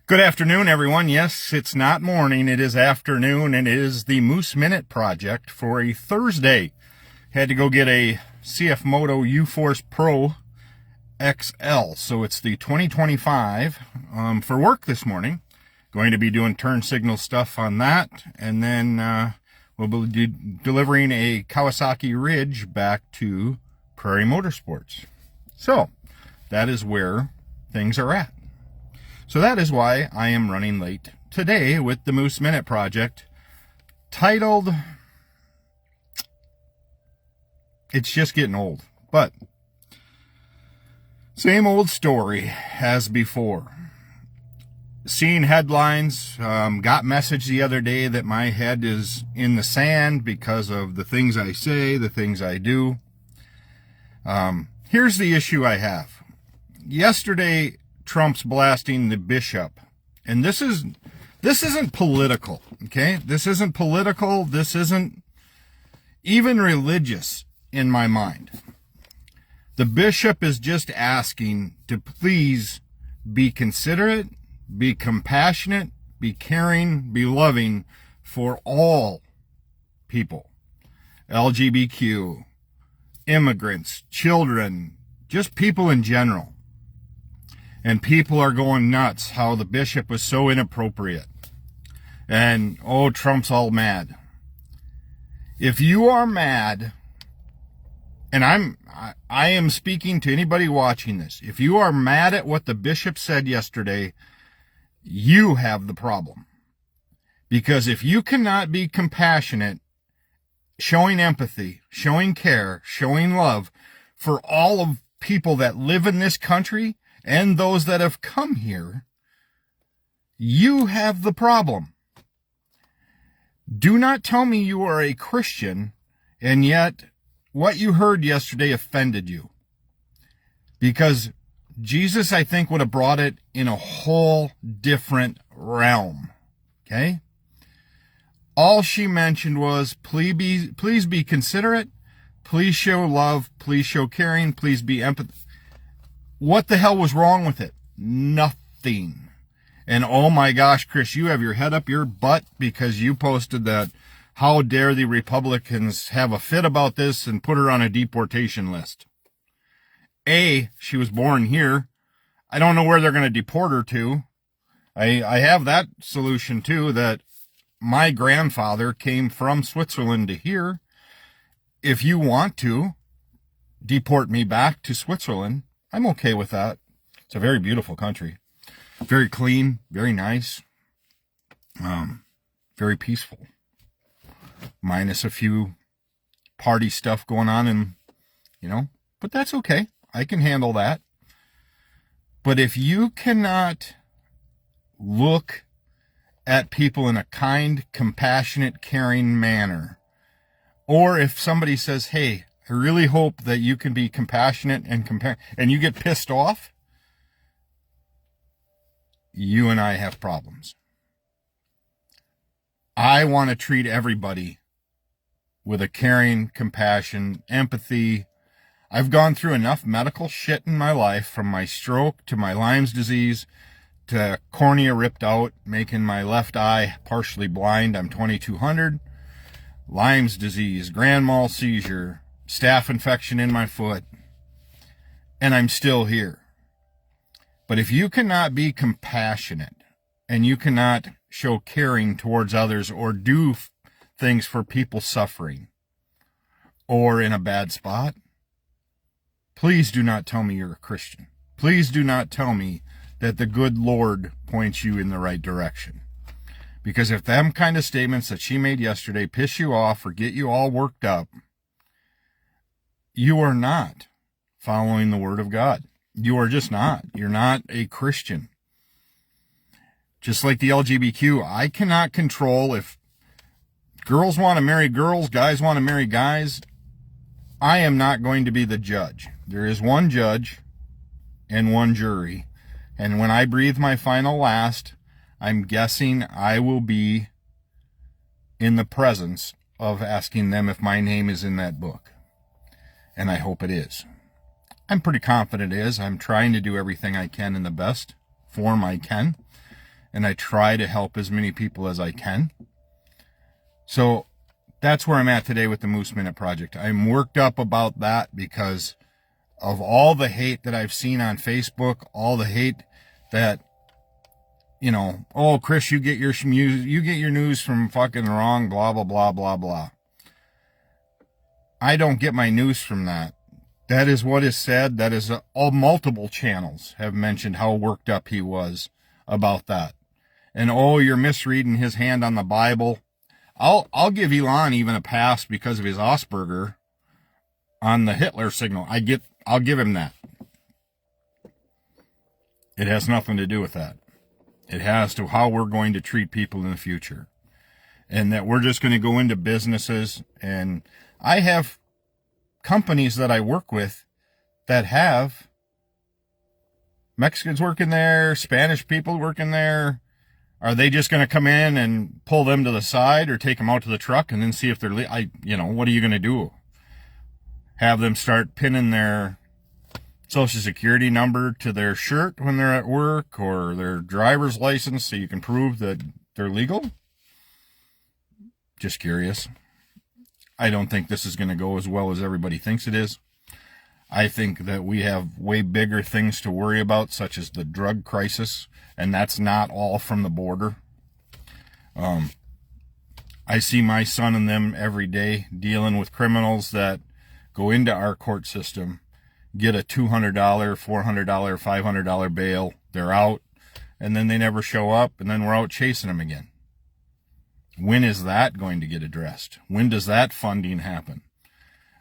Good afternoon, everyone. Yes, it's not morning, it is afternoon, and it is the Moose Minute Project for a Thursday. Had to go get a CF Moto U-Force Pro XL, so it's the 2025 for work this morning. Going to be doing turn signal stuff on that, and then we'll be delivering a Kawasaki Ridge back to Prairie Motorsports. So, that is where things are at. So that is why I am running late today with the Moose Minute Project, titled, It's Just Getting Old. But, same old story as before. Seeing headlines, got message the other day that my head is in the sand because of the things I say, the things I do. Here's the issue I have. Yesterday, Trump's blasting the bishop, and this isn't political, okay? This isn't political. This isn't even religious in my mind. The bishop is just asking to please be considerate, be compassionate, be caring, be loving for all people, LGBTQ, immigrants, children, just people in general. And people are going nuts how the bishop was so inappropriate. And, oh, Trump's all mad. If you are mad, and I am speaking to anybody watching this, if you are mad at what the bishop said yesterday, you have the problem. Because if you cannot be compassionate, showing empathy, showing care, showing love for all of people that live in this country, and those that have come here, you have the problem. Do not tell me you are a Christian, and yet what you heard yesterday offended you. Because Jesus, I think, would have brought it in a whole different realm. Okay? All she mentioned was, please be considerate, please show love, please show caring, please be empathetic. What the hell was wrong with it? Nothing. And oh my gosh, Chris, you have your head up your butt because you posted that how dare the Republicans have a fit about this and put her on a deportation list. She was born here. I don't know where they're going to deport her to. I have that solution too, that my grandfather came from Switzerland to here. If you want to deport me back to Switzerland, I'm okay with that. It's a very beautiful country. Very clean, very nice. Very peaceful. Minus a few party stuff going on and, but that's okay. I can handle that. But if you cannot look at people in a kind, compassionate, caring manner, or if somebody says, hey, I really hope that you can be compassionate and you get pissed off, you and I have problems. I want to treat everybody with a caring, compassion, empathy. I've gone through enough medical shit in my life, from my stroke to my Lyme's disease to cornea ripped out, making my left eye partially blind. I'm 2200. Lyme's disease, grand mal seizure, staph infection in my foot, and I'm still here. But if you cannot be compassionate and you cannot show caring towards others or do things for people suffering or in a bad spot, please do not tell me you're a Christian. Please do not tell me that the good Lord points you in the right direction. Because if them kind of statements that she made yesterday piss you off or get you all worked up, you are not following the Word of God. You are just not. You're not a Christian. Just like the LGBTQ, I cannot control if girls want to marry girls, guys want to marry guys. I am not going to be the judge. There is one judge and one jury. And when I breathe my final last, I'm guessing I will be in the presence of asking them if my name is in that book. And I hope it is. I'm pretty confident it is. I'm trying to do everything I can in the best form I can. and I try to help as many people as I can. So that's where I'm at today with the Moose Minute Project. I'm worked up about that because of all the hate that I've seen on Facebook, all the hate that, oh, Chris, you get your news from fucking wrong, blah, blah, blah, blah, blah. I don't get my news from that. That is what is said. That is all multiple channels have mentioned how worked up he was about that. And oh, you're misreading his hand on the Bible. I'll give Elon even a pass because of his Asperger on the Hitler signal. I'll give him that. It has nothing to do with that. It has to how we're going to treat people in the future. And that we're just going to go into businesses. And I have companies that I work with that have Mexicans working there, Spanish people working there. Are they just going to come in and pull them to the side or take them out to the truck and then see if they're, what are you going to do? Have them start pinning their social security number to their shirt when they're at work or their driver's license so you can prove that they're legal? Just curious. I don't think this is going to go as well as everybody thinks it is. I think that we have way bigger things to worry about, such as the drug crisis, and that's not all from the border. I see my son and them every day dealing with criminals that go into our court system, get a $200, $400, $500 bail, they're out, and then they never show up, and then we're out chasing them again. When is that going to get addressed? When does that funding happen?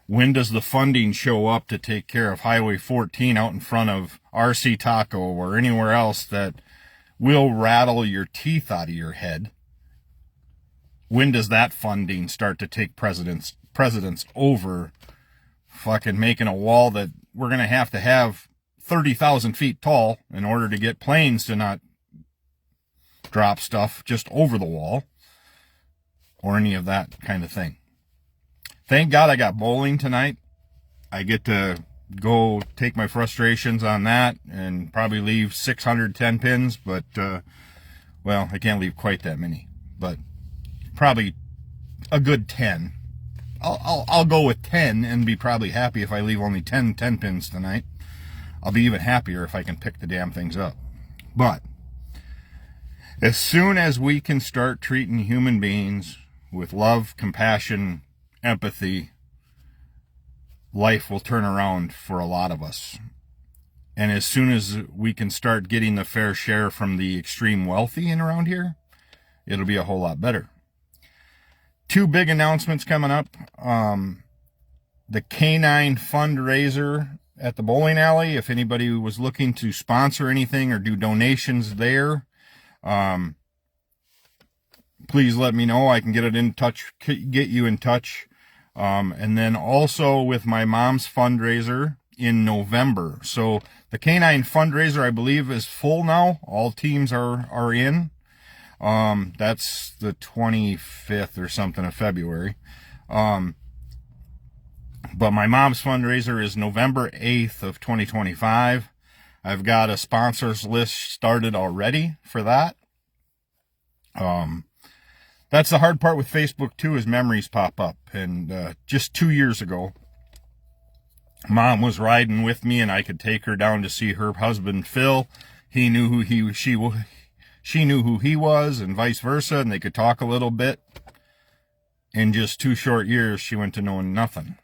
When does the funding show up to take care of Highway 14 out in front of RC Taco or anywhere else that will rattle your teeth out of your head? When does that funding start to take precedence over fucking making a wall that we're going to have 30,000 feet tall in order to get planes to not drop stuff just over the wall or any of that kind of thing? Thank God I got bowling tonight. I get to go take my frustrations on that and probably leave 610 pins, but, well, I can't leave quite that many, but probably a good 10. I'll go with 10 and be probably happy if I leave only 10 pins tonight. I'll be even happier if I can pick the damn things up. But as soon as we can start treating human beings with love, compassion, empathy, life will turn around for a lot of us. And as soon as we can start getting the fair share from the extreme wealthy in around here, it'll be a whole lot better. 2 big announcements coming up. The canine fundraiser at the bowling alley. If anybody was looking to sponsor anything or do donations there, please let me know. I can get you in touch. And then also with my mom's fundraiser in November. So the canine fundraiser, I believe, is full now. All teams are in. That's the 25th or something of February. But my mom's fundraiser is November 8th of 2025. I've got a sponsors list started already for that. That's the hard part with Facebook too, is memories pop up. And just 2 years ago, Mom was riding with me and I could take her down to see her husband, Phil. He knew who she knew who he was, and vice versa, and they could talk a little bit. In just 2 short years, she went to knowing nothing.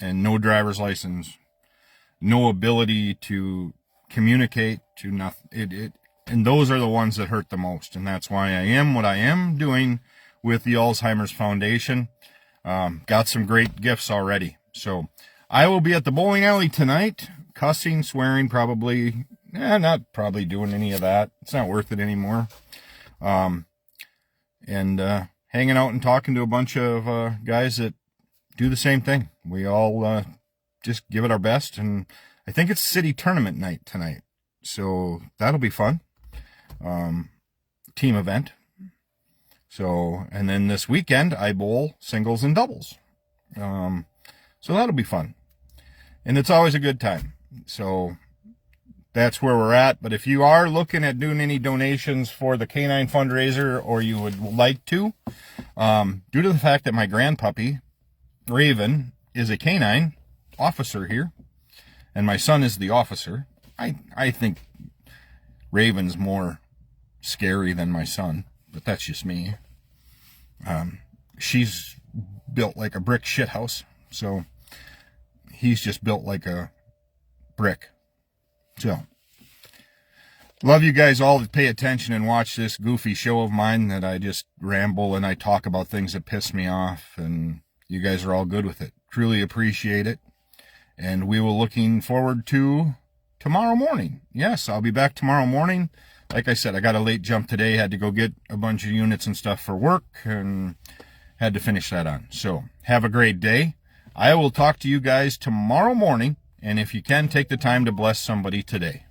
And no driver's license, no ability to communicate, to nothing. And those are the ones that hurt the most. And that's why I am what I am doing with the Alzheimer's Foundation. Got some great gifts already. So I will be at the bowling alley tonight, cussing, swearing, probably. Not probably doing any of that. It's not worth it anymore. And hanging out and talking to a bunch of guys that do the same thing. We all just give it our best. And I think it's city tournament night tonight. So that'll be fun. Team event. So, and then this weekend I bowl singles and doubles. So that'll be fun. And it's always a good time. So that's where we're at. But if you are looking at doing any donations for the canine fundraiser, or you would like to, due to the fact that my grandpuppy, Raven, is a canine officer here, and my son is the officer, I think Raven's more scary than my son, but that's just me. She's built like a brick shithouse, so he's just built like a brick. So, love you guys all that pay attention and watch this goofy show of mine that I just ramble and I talk about things that piss me off, and you guys are all good with it. Truly appreciate it. And we will looking forward to tomorrow morning. Yes, I'll be back tomorrow morning. Like I said, I got a late jump today. Had to go get a bunch of units and stuff for work and had to finish that on. So, have a great day. I will talk to you guys tomorrow morning. And if you can, take the time to bless somebody today.